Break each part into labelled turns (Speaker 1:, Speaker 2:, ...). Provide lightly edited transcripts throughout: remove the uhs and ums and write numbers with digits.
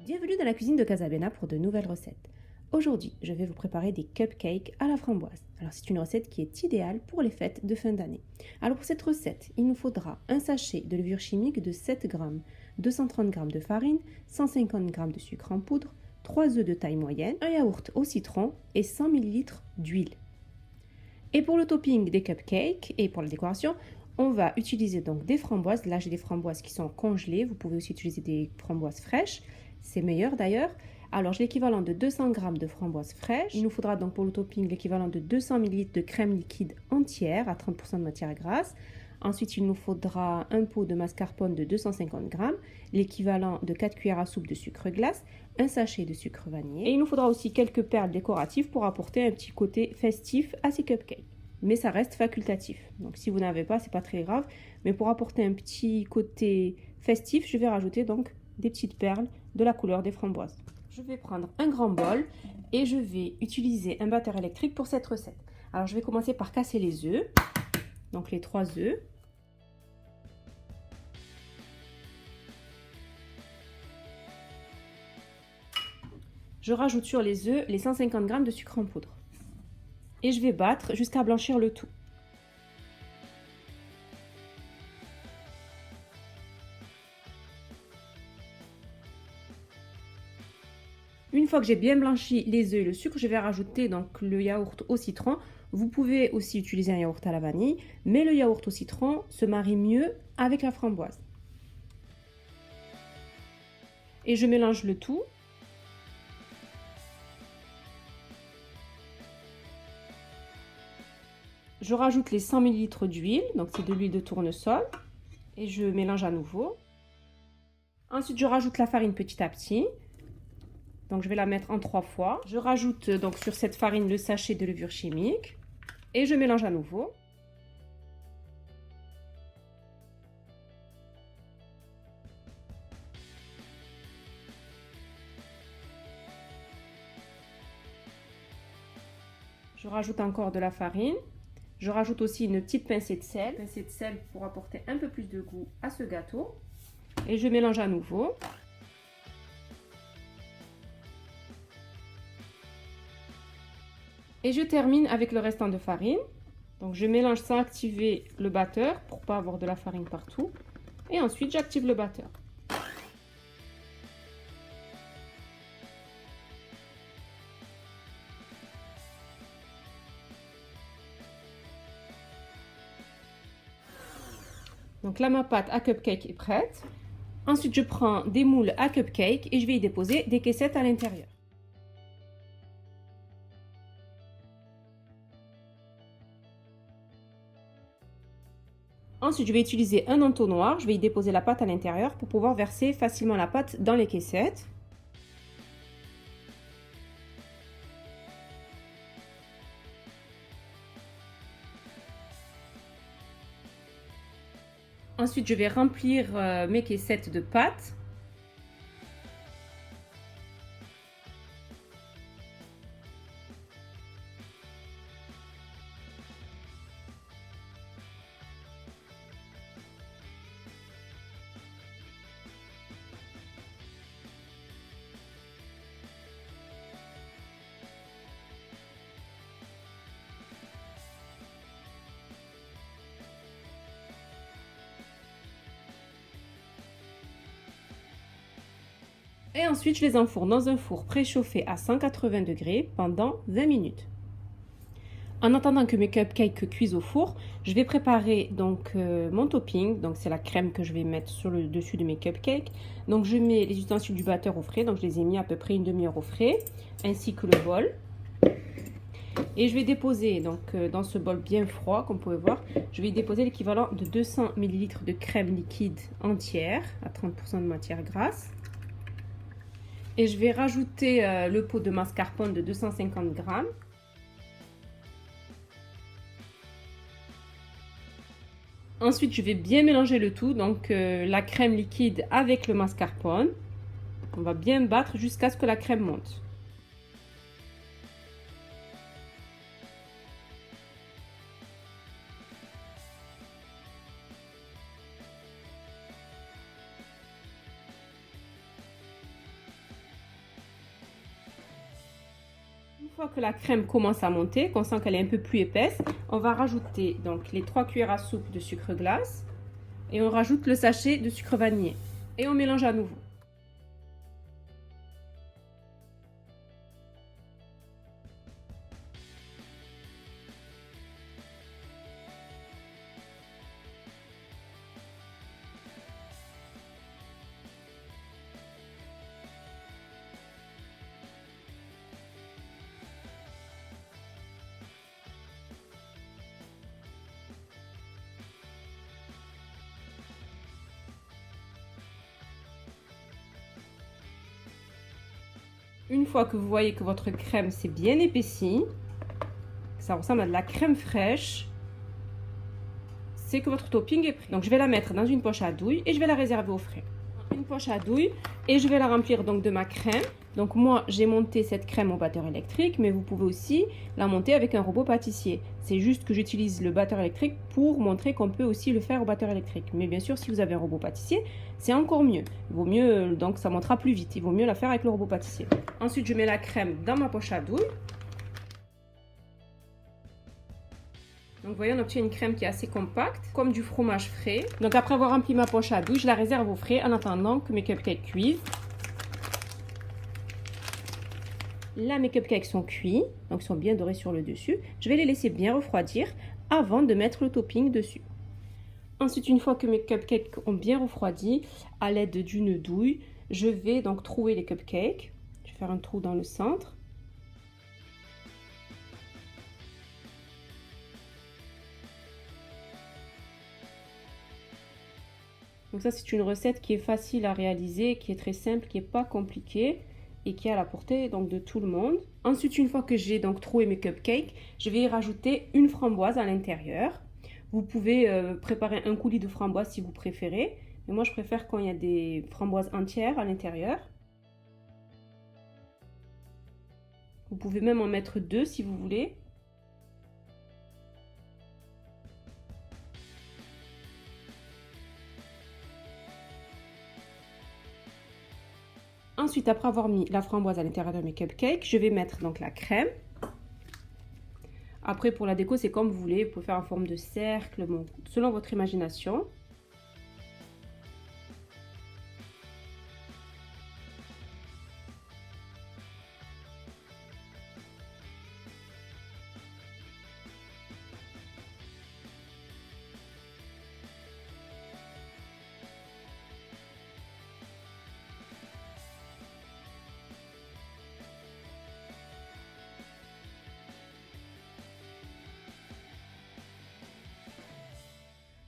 Speaker 1: Bienvenue dans la cuisine de Casabena pour de nouvelles recettes. Aujourd'hui, je vais vous préparer des cupcakes à la framboise. Alors c'est une recette qui est idéale pour les fêtes de fin d'année. Alors pour cette recette, il nous faudra un sachet de levure chimique de 7 g, 230 g de farine, 150 g de sucre en poudre, 3 œufs de taille moyenne, un yaourt au citron et 100 ml d'huile. Et pour le topping des cupcakes et pour la décoration, on va utiliser donc des framboises. Là, j'ai des framboises qui sont congelées. Vous pouvez aussi utiliser des framboises fraîches. C'est meilleur d'ailleurs. Alors, j'ai l'équivalent de 200 g de framboises fraîches. Il nous faudra donc pour le topping l'équivalent de 200 ml de crème liquide entière à 30% de matière grasse. Ensuite, il nous faudra un pot de mascarpone de 250 g, l'équivalent de 4 cuillères à soupe de sucre glace, un sachet de sucre vanillé. Et il nous faudra aussi quelques perles décoratives pour apporter un petit côté festif à ces cupcakes. Mais ça reste facultatif. Donc si vous n'avez pas, c'est pas très grave. Mais pour apporter un petit côté festif, je vais rajouter donc des petites perles de la couleur des framboises. Je vais prendre un grand bol et je vais utiliser un batteur électrique pour cette recette. Alors je vais commencer par casser les œufs. Donc les 3 œufs. Je rajoute sur les œufs les 150 g de sucre en poudre. Et je vais battre jusqu'à blanchir le tout. Une fois que j'ai bien blanchi les œufs et le sucre, je vais rajouter donc le yaourt au citron. Vous pouvez aussi utiliser un yaourt à la vanille, mais le yaourt au citron se marie mieux avec la framboise. Et je mélange le tout. Je rajoute les 100 ml d'huile, donc c'est de l'huile de tournesol, et je mélange à nouveau. Ensuite, je rajoute la farine petit à petit. Donc je vais la mettre en 3 fois. Je rajoute donc sur cette farine le sachet de levure chimique et je mélange à nouveau. Je rajoute encore de la farine. Je rajoute aussi une petite pincée de sel. Une pincée de sel pour apporter un peu plus de goût à ce gâteau. Et je mélange à nouveau. Et je termine avec le restant de farine. Donc je mélange sans activer le batteur pour ne pas avoir de la farine partout. Et ensuite j'active le batteur. Donc là ma pâte à cupcake est prête. Ensuite je prends des moules à cupcake et je vais y déposer des caissettes à l'intérieur. Ensuite, je vais utiliser un entonnoir, je vais y déposer la pâte à l'intérieur pour pouvoir verser facilement la pâte dans les caissettes. Ensuite, je vais remplir mes caissettes de pâte. Et ensuite, je les enfourne dans un four préchauffé à 180 degrés pendant 20 minutes. En attendant que mes cupcakes cuisent au four, je vais préparer donc mon topping. Donc c'est la crème que je vais mettre sur le dessus de mes cupcakes. Donc je mets les ustensiles du batteur au frais. Donc je les ai mis à peu près une demi-heure au frais, ainsi que le bol. Et je vais déposer donc dans ce bol bien froid, comme vous pouvez voir, je vais y déposer l'équivalent de 200 ml de crème liquide entière à 30% de matière grasse. Et je vais rajouter le pot de mascarpone de 250 g. Ensuite, je vais bien mélanger le tout, donc la crème liquide avec le mascarpone. On va bien battre jusqu'à ce que la crème monte. fois que la crème commence à monter, qu'on sent qu'elle est un peu plus épaisse, on va rajouter donc les 3 cuillères à soupe de sucre glace et on rajoute le sachet de sucre vanillé et on mélange à nouveau. Une fois que vous voyez que votre crème s'est bien épaissie, ça ressemble à de la crème fraîche, c'est que votre topping est prêt. Donc je vais la mettre dans une poche à douille et je vais la réserver au frais. Une poche à douille et je vais la remplir donc de ma crème. Donc moi j'ai monté cette crème au batteur électrique, mais vous pouvez aussi la monter avec un robot pâtissier. C'est juste que j'utilise le batteur électrique pour montrer qu'on peut aussi le faire au batteur électrique. Mais bien sûr si vous avez un robot pâtissier, c'est encore mieux. Il vaut mieux, donc ça montera plus vite. Il vaut mieux la faire avec le robot pâtissier. Ensuite je mets la crème dans ma poche à douille. Donc vous voyez, on obtient une crème qui est assez compacte, comme du fromage frais. Donc après avoir rempli ma poche à douille, je la réserve au frais en attendant que mes cupcakes cuisent. Là, mes cupcakes sont cuits, donc ils sont bien dorés sur le dessus. Je vais les laisser bien refroidir avant de mettre le topping dessus. Ensuite, une fois que mes cupcakes ont bien refroidi, à l'aide d'une douille, je vais donc trouer les cupcakes. Je vais faire un trou dans le centre. Donc ça, c'est une recette qui est facile à réaliser, qui est très simple, qui n'est pas compliquée et qui est à la portée donc de tout le monde. Ensuite, une fois que j'ai donc troué mes cupcakes, je vais y rajouter une framboise à l'intérieur. Vous pouvez préparer un coulis de framboise si vous préférez, mais moi je préfère quand il y a des framboises entières à l'intérieur. Vous pouvez même en mettre 2 si vous voulez. Ensuite, après avoir mis la framboise à l'intérieur de mes cupcakes, je vais mettre donc la crème. Après, pour la déco, c'est comme vous voulez. Vous pouvez faire en forme de cercle, bon, selon votre imagination.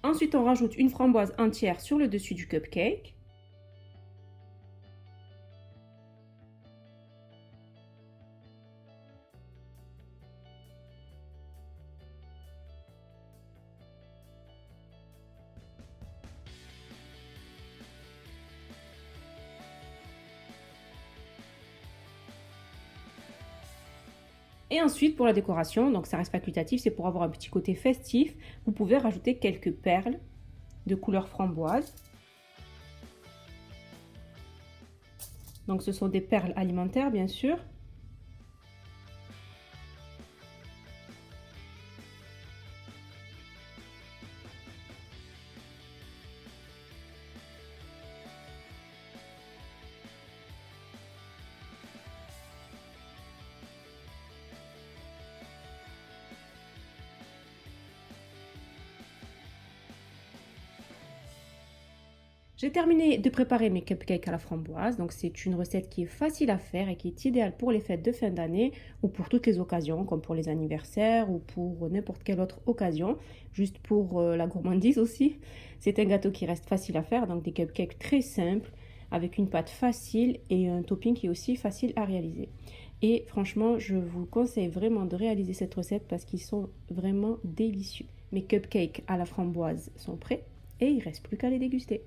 Speaker 1: Ensuite, on rajoute une framboise entière sur le dessus du cupcake. Et ensuite, pour la décoration, donc ça reste facultatif, c'est pour avoir un petit côté festif, vous pouvez rajouter quelques perles de couleur framboise. Donc ce sont des perles alimentaires, bien sûr. J'ai terminé de préparer mes cupcakes à la framboise, donc c'est une recette qui est facile à faire et qui est idéale pour les fêtes de fin d'année ou pour toutes les occasions, comme pour les anniversaires ou pour n'importe quelle autre occasion, juste pour la gourmandise aussi. C'est un gâteau qui reste facile à faire, donc des cupcakes très simples, avec une pâte facile et un topping qui est aussi facile à réaliser. Et franchement, je vous conseille vraiment de réaliser cette recette parce qu'ils sont vraiment délicieux. Mes cupcakes à la framboise sont prêts et il ne reste plus qu'à les déguster.